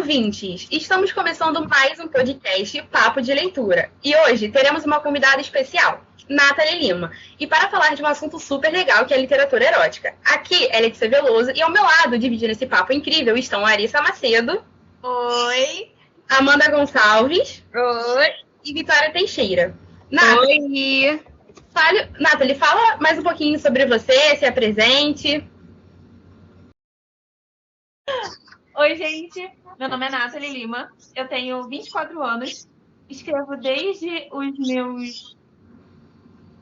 ouvintes! Estamos começando mais um podcast Papo de Leitura. E hoje teremos uma convidada especial, Nathalie Lima. E para falar de um assunto super legal que é a literatura erótica. Aqui é Letícia Veloso e ao meu lado, dividindo esse papo incrível, estão Larissa Macedo. Oi! Amanda Gonçalves. Oi! E Vitória Teixeira. Oi! Nathalie, fala mais um pouquinho sobre você, se apresente. Oi, gente! Meu nome é Nathalie Lima, eu tenho 24 anos, escrevo desde os meus...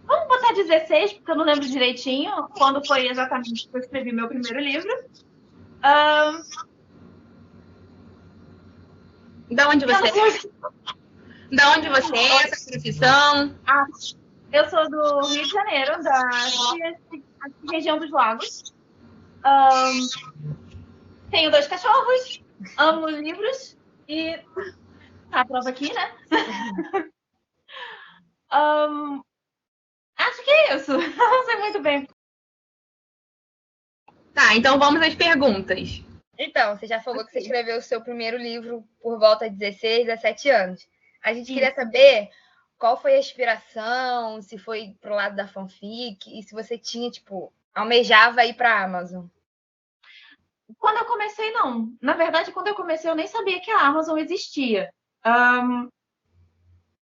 Vamos botar 16, porque eu não lembro direitinho quando foi exatamente que eu escrevi meu primeiro livro. Da onde você é? Essa profissão? Eu sou do Rio de Janeiro, da região dos Lagos. Tenho 2 cachorros, amo livros e... Tá a prova aqui, né? Acho que é isso. Não sei muito bem. Tá, então vamos às perguntas. Então, você já falou que você escreveu o seu primeiro livro por volta de 16, 17 anos. A gente queria saber qual foi a inspiração, se foi pro lado da fanfic e se você tinha, almejava ir pra Amazon. Quando eu comecei, não. Na verdade, quando eu comecei, eu nem sabia que a Amazon existia.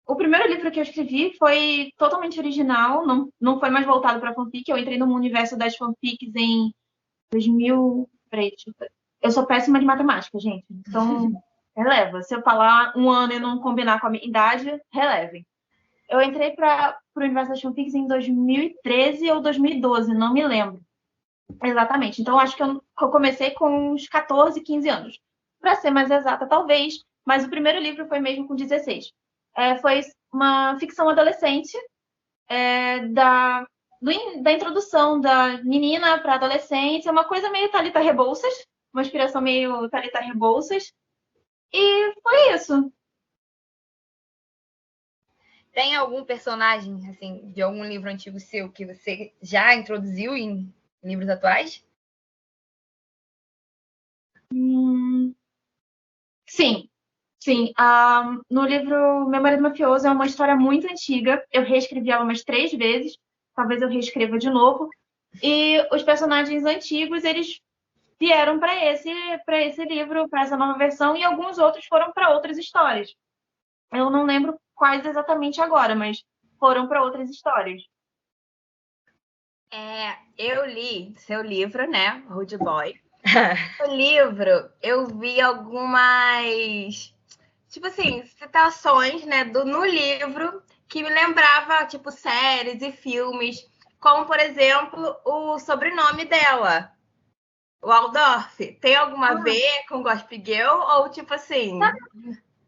O primeiro livro que eu escrevi foi totalmente original, não foi mais voltado para fanfic. Eu entrei no universo das fanfics em 2000... Eu sou péssima de matemática, gente. Então, releva. Se eu falar um ano e não combinar com a minha idade, relevem. Eu entrei para o universo das fanfics em 2013 ou 2012, não me lembro exatamente. Então, acho que eu comecei com uns 14, 15 anos. Para ser mais exata, talvez, mas o primeiro livro foi mesmo com 16. Foi uma ficção adolescente da introdução da menina para a adolescência, uma coisa meio Thalita Rebouças, uma inspiração meio Thalita Rebouças. E foi isso. Tem algum personagem, assim, de algum livro antigo seu que você já introduziu em livros atuais? Sim. No livro Meu Marido Mafioso é uma história muito antiga. Eu reescrevi ela umas 3 vezes. Talvez eu reescreva de novo. E os personagens antigos, eles vieram para esse livro, para essa nova versão, e alguns outros foram para outras histórias. Eu não lembro quais exatamente agora, mas foram para outras histórias. Eu li seu livro, né? Rude Boy. No livro, eu vi algumas, citações, né, no livro que me lembrava, séries e filmes, como, por exemplo, o sobrenome dela, Waldorf. Tem alguma a ver com Gossip Girl? Ou,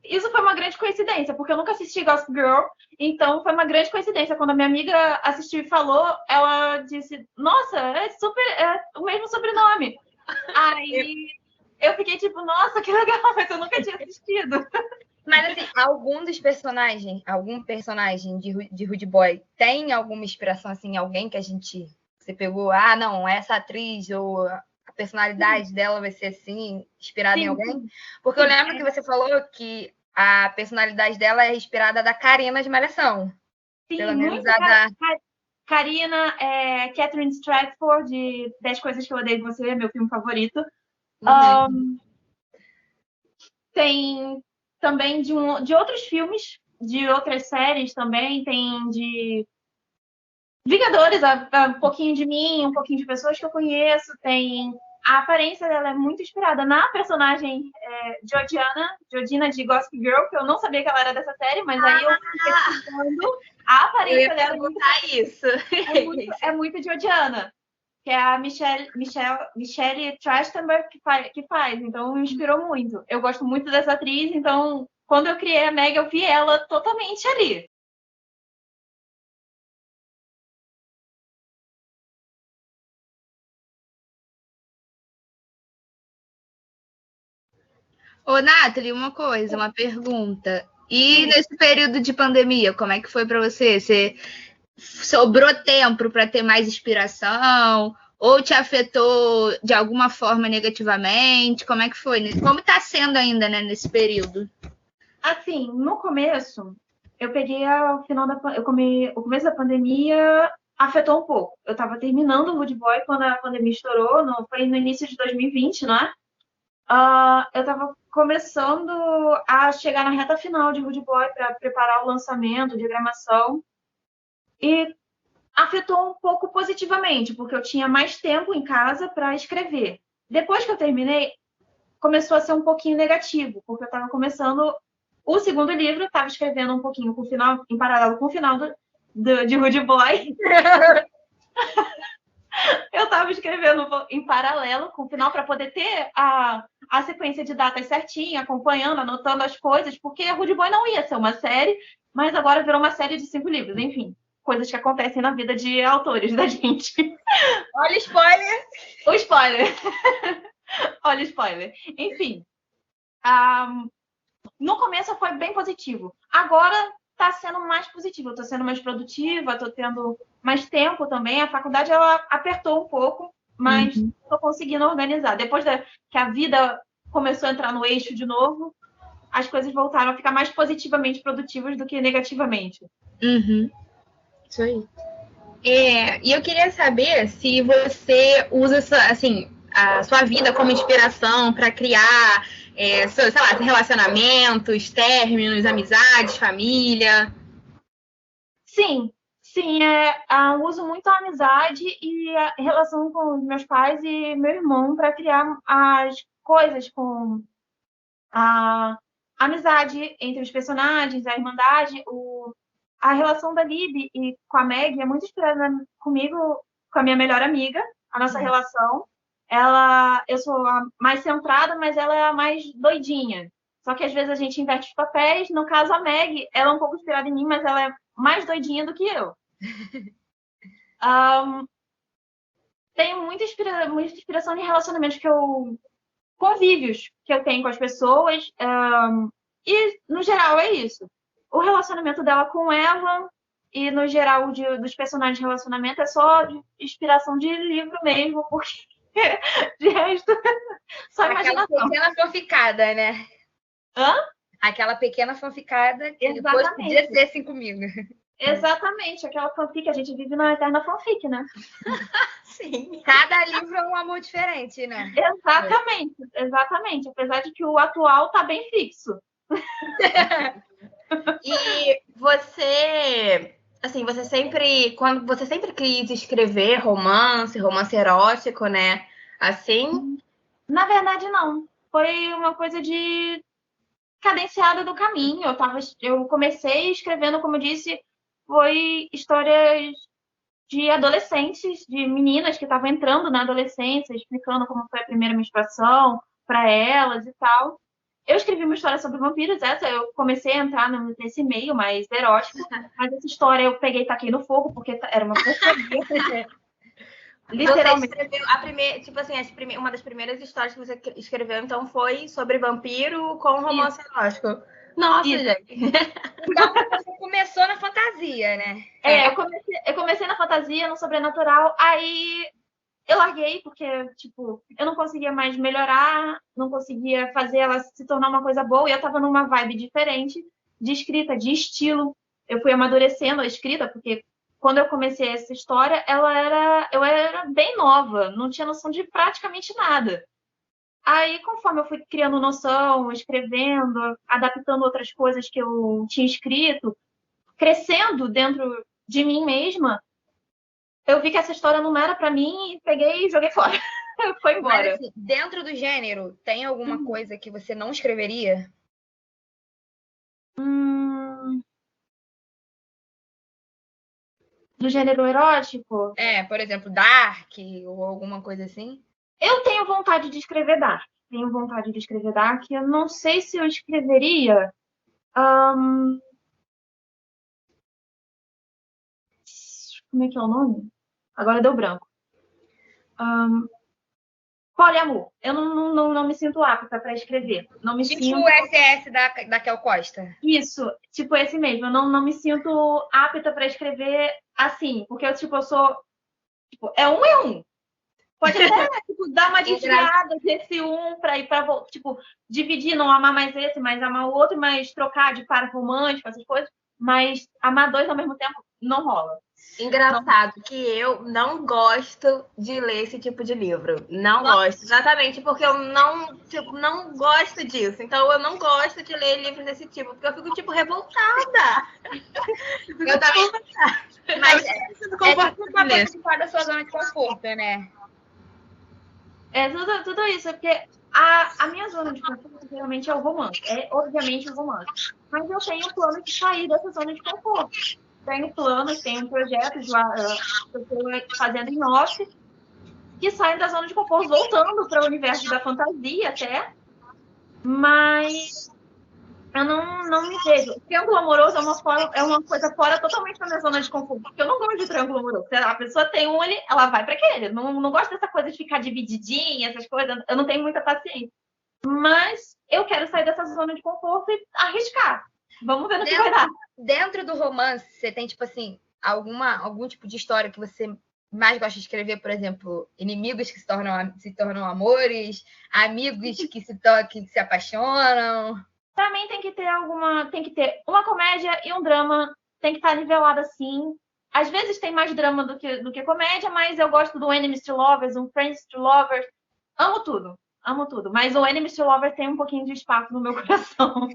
Isso foi uma grande coincidência, porque eu nunca assisti Gossip Girl, então foi uma grande coincidência. Quando a minha amiga assistiu e falou, ela disse, nossa, é o mesmo sobrenome. Aí eu fiquei tipo, nossa, que legal, mas eu nunca tinha assistido. Mas, assim, algum personagem de Rude Boy tem alguma inspiração, assim, alguém que você pegou, não, essa atriz ou a personalidade dela vai ser assim, inspirada em alguém? Porque eu lembro que você falou que a personalidade dela é inspirada da Karina de Malhação. Sim, pelo menos muito. Karina, Catherine Stratford, de 10 Coisas que Eu Odeio em Você, é meu filme favorito. Tem também de outros filmes, de outras séries também, tem de Vingadores, um pouquinho de mim, um pouquinho de pessoas que eu conheço, tem... A aparência dela é muito inspirada na personagem Georgina de Gossip Girl, que eu não sabia que ela era dessa série, mas aí eu fiquei pesquisando. A aparência dela é muito Georgiana, que é a Michelle Trachtenberg que faz, então me inspirou muito. Eu gosto muito dessa atriz, então quando eu criei a Meg, eu vi ela totalmente ali. Ô, Nathalie, uma pergunta. E nesse período de pandemia, como é que foi para você? Você sobrou tempo para ter mais inspiração? ou te afetou de alguma forma negativamente? Como é que foi? Como está sendo ainda, né, nesse período? Assim, no começo, eu peguei o começo da pandemia afetou um pouco. Eu estava terminando o Rude Boy quando a pandemia estourou, foi no início de 2020, não é? Eu estava começando a chegar na reta final de Rude Boy para preparar o lançamento, diagramação, e afetou um pouco positivamente, porque eu tinha mais tempo em casa para escrever. Depois que eu terminei, começou a ser um pouquinho negativo, porque eu estava começando o segundo livro, estava escrevendo um pouquinho com o final, em paralelo com o final de Rude Boy. Eu estava escrevendo em paralelo com o final para poder ter a sequência de datas certinha, acompanhando, anotando as coisas, porque a Rude Boy não ia ser uma série, mas agora virou uma série de 5 livros. Enfim, coisas que acontecem na vida de autores da gente. Olha o spoiler! O spoiler! Olha o spoiler. Enfim, no começo foi bem positivo. Agora está sendo mais positivo. Eu estou sendo mais produtiva, estou tendo mais tempo também. A faculdade ela apertou um pouco, mas estou conseguindo organizar. Depois que a vida começou a entrar no eixo de novo, as coisas voltaram a ficar mais positivamente produtivas do que negativamente. Isso aí. E eu queria saber se você usa assim, a sua vida como inspiração para criar, sei lá, relacionamentos, términos, amizades, família. Sim, uso muito a amizade e a relação com os meus pais e meu irmão para criar as coisas com a amizade entre os personagens, a irmandade, a relação da Lib e com a Meg é muito inspirada comigo, com a minha melhor amiga, a nossa relação. Eu sou a mais centrada, mas ela é a mais doidinha. Só que às vezes a gente inverte os papéis. No caso, a Meg, ela é um pouco inspirada em mim, mas ela é mais doidinha do que eu. Tenho muita inspiração em relacionamentos convívios que eu tenho com as pessoas. E, no geral, é isso. O relacionamento dela com Eva e, no geral, dos personagens de relacionamento é só de inspiração de livro mesmo, porque de resto, só imaginação. Aquela pequena fanficada, né? Aquela pequena fanficada que depois podia ser assim comigo. Exatamente, aquela fanfic, a gente vive na eterna fanfic, né? Sim. Cada livro é um amor diferente, né? Exatamente. Apesar de que o atual tá bem fixo. E você, assim, você sempre quis escrever romance erótico, né? Assim? Na verdade, não. Foi uma coisa de cadenciada do caminho. Eu comecei escrevendo, como eu disse, foi histórias de adolescentes, de meninas que estavam entrando na adolescência, explicando como foi a primeira menstruação para elas e tal. Eu escrevi uma história sobre vampiros, eu comecei a entrar nesse meio mais erótico, mas essa história eu peguei e taquei no fogo, porque era uma porcaria. Literalmente. Você escreveu a primeira, tipo assim, uma das primeiras histórias que você escreveu, então, foi sobre vampiro com romance erótico. Nossa, gente. Então, você começou na fantasia, né? Eu comecei na fantasia, no sobrenatural, aí eu larguei, porque, tipo, eu não conseguia mais melhorar, não conseguia fazer ela se tornar uma coisa boa, e eu tava numa vibe diferente de escrita, de estilo. Eu fui amadurecendo a escrita, porque quando eu comecei essa história, eu era bem nova, não tinha noção de praticamente nada. Aí, conforme eu fui criando noção, escrevendo, adaptando outras coisas que eu tinha escrito, crescendo dentro de mim mesma, eu vi que essa história não era pra mim e peguei e joguei fora. Foi embora. Mas, assim, dentro do gênero, tem alguma coisa que você não escreveria? Do gênero erótico? Por exemplo, Dark ou alguma coisa assim? Eu tenho vontade de escrever Dark. Eu não sei se eu escreveria. Como é que é o nome? Agora deu branco. Poliamor. Eu não me sinto apta para escrever. Não me tipo sinto... o SS da Kel Costa. Isso, tipo esse mesmo. Eu não me sinto apta para escrever assim. Porque eu sou... Tipo, é um. Pode até tipo, dar uma desviada desse pra ir pra tipo, dividir, não amar mais esse, mas amar o outro, mas trocar de par romântico, essas coisas. Mas amar dois ao mesmo tempo não rola. Engraçado que eu não gosto de ler esse tipo de livro. Não gosto, exatamente porque eu não gosto disso. Então eu não gosto de ler livros desse tipo, porque eu fico tipo revoltada. Eu também. Mas é tudo uma coisa de fora da sua zona de conforto, né? É tudo isso, porque a minha zona de conforto realmente é o romance. É obviamente o romance. Mas eu tenho plano de sair dessa zona de conforto. Tenho planos, tenho projetos lá que eu estou fazendo em off que saem da zona de conforto, voltando para o universo da fantasia até. Mas eu não me vejo. Triângulo amoroso é uma coisa fora totalmente da minha zona de conforto. Porque eu não gosto de triângulo amoroso. Se a pessoa tem um, ela vai para aquele. Não gosto dessa coisa de ficar divididinha, essas coisas. Eu não tenho muita paciência. Mas eu quero sair dessa zona de conforto e arriscar. Vamos ver no que vai dar. Dentro do romance, você tem, tipo assim, algum tipo de história que você mais gosta de escrever? Por exemplo, inimigos que se tornam amores, amigos que se apaixonam. Pra mim tem que ter uma comédia e um drama, tem que estar nivelado assim. Às vezes tem mais drama do que comédia, mas eu gosto do Enemies to Lovers, um Friends to Lovers. Amo tudo. Mas o Enemies to Lovers tem um pouquinho de espaço no meu coração.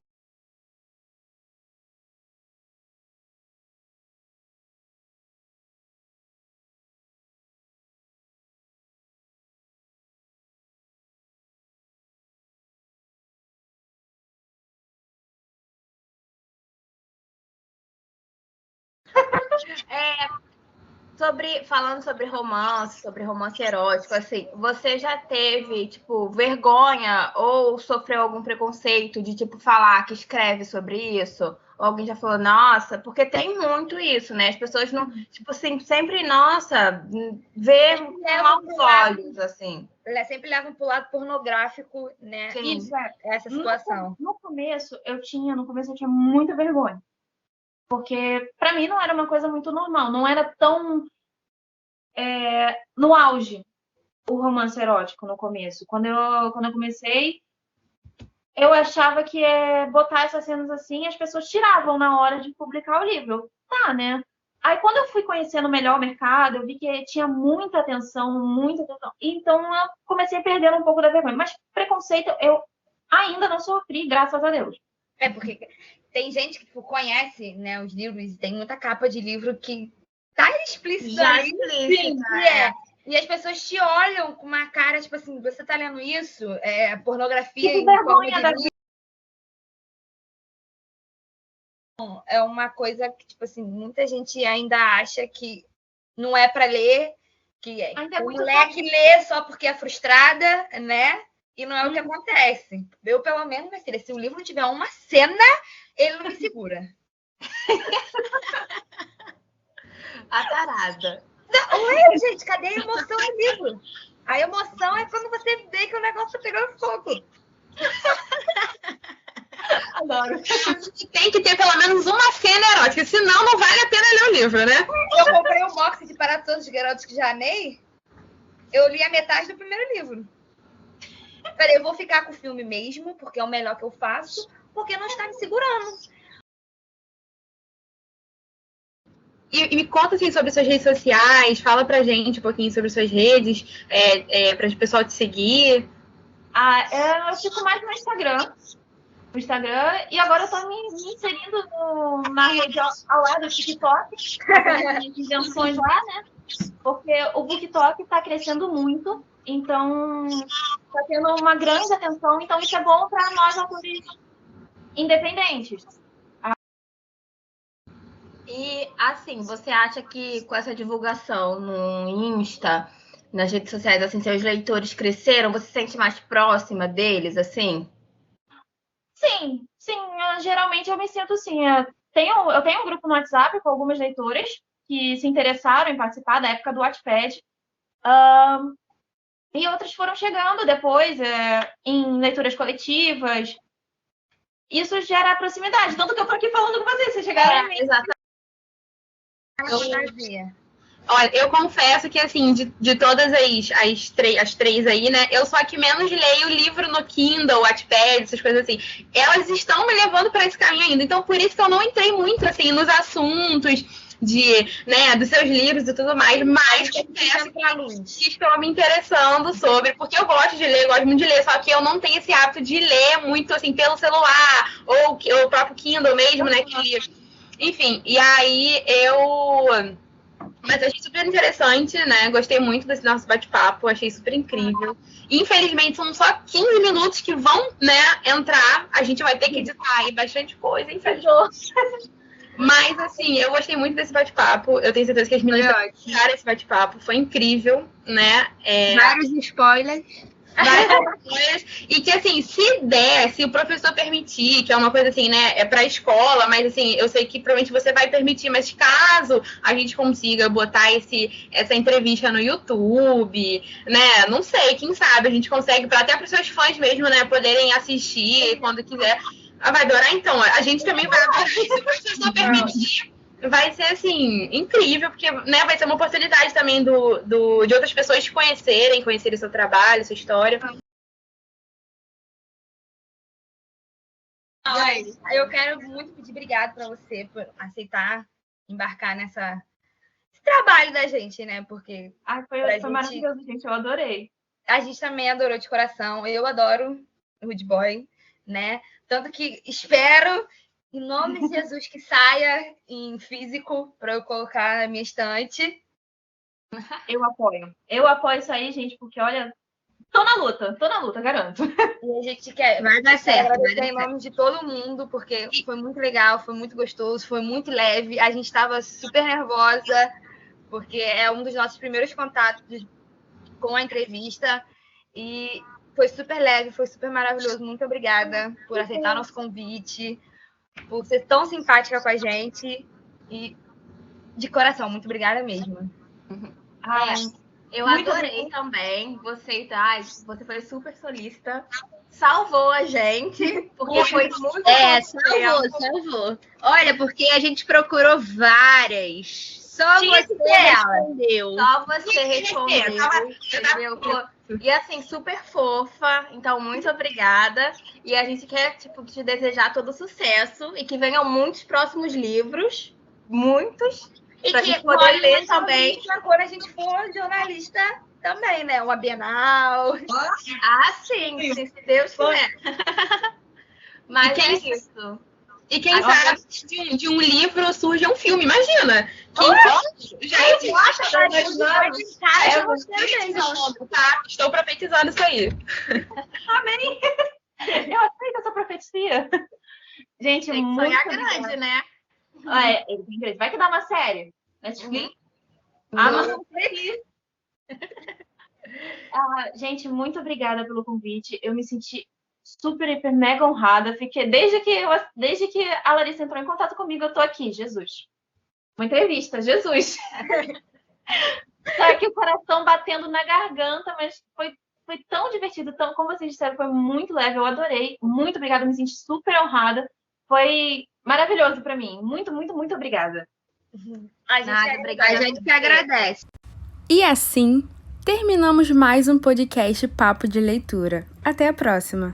Falando sobre romance erótico, assim, você já teve, tipo, vergonha ou sofreu algum preconceito de, tipo, falar que escreve sobre isso? Ou alguém já falou, nossa, porque tem muito isso, né? As pessoas não, tipo assim, sempre, nossa, vê com maus olhos, assim. Sempre levam pro lado pornográfico, né? Sim. Isso é. Essa situação. No começo eu tinha muita vergonha. Porque para mim não era uma coisa muito normal, não era tão no auge o romance erótico no começo. Quando eu comecei, eu achava que botar essas cenas assim, as pessoas tiravam na hora de publicar o livro. Tá, né? Aí quando eu fui conhecendo melhor o mercado, eu vi que tinha muita atenção. Então eu comecei a perder um pouco da vergonha. Mas preconceito eu ainda não sofri, graças a Deus. É porque tem gente que conhece, né, os livros e tem muita capa de livro que tá explícito Já ali. explícito, E as pessoas te olham com uma cara, tipo assim, você tá lendo isso? É pornografia Que em forma vergonha de da livro. É uma coisa que, tipo assim, muita gente ainda acha que não é para ler, que Ainda o moleque lê só porque é frustrada, né? E não é o que acontece. Eu, pelo menos, minha filha, se o livro não tiver uma cena, ele não me segura. A tarada. Ué, gente, cadê a emoção no livro? A emoção é quando você vê que o negócio tá pegando fogo. Adoro. Tem que ter pelo menos uma cena erótica, senão não vale a pena ler o livro, né? Eu comprei o box de Para Todos os Garotos que já amei. Eu li a metade do primeiro livro. Falei, eu vou ficar com o filme mesmo, porque é o melhor que eu faço, porque não está me segurando. E me conta assim sobre suas redes sociais, fala pra gente um pouquinho sobre suas redes, para o pessoal te seguir. Eu fico mais no Instagram. E agora eu tô me inserindo na rede ao lado do TikTok, minhas invenções lá, né? Porque o BookTok tá crescendo muito, então tá tendo uma grande atenção, então isso é bom para nós autores independentes. E, assim, você acha que com essa divulgação no Insta, nas redes sociais, assim, seus leitores cresceram? Você se sente mais próxima deles, assim? Sim, geralmente eu me sinto assim. Eu tenho um grupo no WhatsApp com algumas leitoras que se interessaram em participar da época do Wattpad. E outras foram chegando depois em leituras coletivas. Isso gera proximidade. Tanto que eu tô aqui falando com vocês. Vocês chegaram em mim. Exatamente. Olha, eu confesso que, assim, de todas as três aí, né, eu sou a que menos leio livro no Kindle, Wattpad, essas coisas assim. Elas estão me levando para esse caminho ainda. Então, por isso que eu não entrei muito, assim, nos assuntos dos seus livros e tudo mais, mas confesso que estou me interessando sobre, porque eu gosto de ler, gosto muito de ler, só que eu não tenho esse hábito de ler muito, assim, pelo celular, ou o próprio Kindle mesmo, né, enfim, e aí Mas achei super interessante, né? Gostei muito desse nosso bate-papo, achei super incrível. Infelizmente, são só 15 minutos que vão, né, entrar. A gente vai ter que editar aí bastante coisa, infelizmente. Mas, assim, eu gostei muito desse bate-papo. Eu tenho certeza que as meninas adoraram esse bate-papo. Foi incrível, né? Vários spoilers. E que, assim, se o professor permitir, que é uma coisa assim, né, é pra escola, mas assim, eu sei que provavelmente você vai permitir, mas caso a gente consiga botar essa entrevista no YouTube, né, não sei, quem sabe a gente consegue, até para os seus fãs mesmo, né, poderem assistir quando quiser. Vai adorar, então, a gente também vai adorar, se o professor permitir. Vai ser, assim, incrível, porque, né, vai ser uma oportunidade também de outras pessoas te conhecerem seu trabalho, sua história. Eu quero muito pedir obrigado para você por aceitar embarcar nesse trabalho da gente, né? Porque foi maravilhoso, gente. Eu adorei. A gente também adorou de coração. Eu adoro o Rude Boy, né? Tanto que espero, em nome de Jesus, que saia em físico para eu colocar na minha estante. Eu apoio. Eu apoio isso aí, gente, porque, olha, tô na luta, garanto. E a gente quer Vai dar certo. agradecer em nome de todo mundo, porque foi muito legal, foi muito gostoso, foi muito leve. A gente estava super nervosa, porque é um dos nossos primeiros contatos com a entrevista. E foi super leve, foi super maravilhoso. Muito obrigada por aceitar nosso convite, por ser tão simpática com a gente. E de coração, muito obrigada mesmo. Eu adorei também. Você foi super solícita. Salvou a gente, porque foi muito salvou. Olha, porque a gente procurou várias. Só você respondeu. Entendeu? E assim, super fofa. Então, muito obrigada. E a gente quer, te desejar todo sucesso e que venham muitos próximos livros. Muitos. E pra que gente poder ler também. Quando a gente for jornalista também, né? Uma Bienal. Sim, se Deus quiser. Mas é isso. E quem sabe de um livro surge um filme, imagina! Gente, estou profetizando isso aí. Amém! Eu aceito essa profecia. Gente, tem que muito sonhar grande, né? Vai que dá uma série. Netflix. Amazon feliz. Gente, muito obrigada pelo convite. Eu me senti super, hiper, mega honrada. Fiquei, desde que a Larissa entrou em contato comigo, eu tô aqui, Jesus. Uma entrevista, Jesus. Tá aqui o coração batendo na garganta, mas foi tão divertido, como vocês disseram, foi muito leve, eu adorei. Muito obrigada, me senti super honrada. Foi maravilhoso para mim. Muito, muito, muito obrigada. A gente que agradece. E assim, terminamos mais um podcast Papo de Leitura. Até a próxima!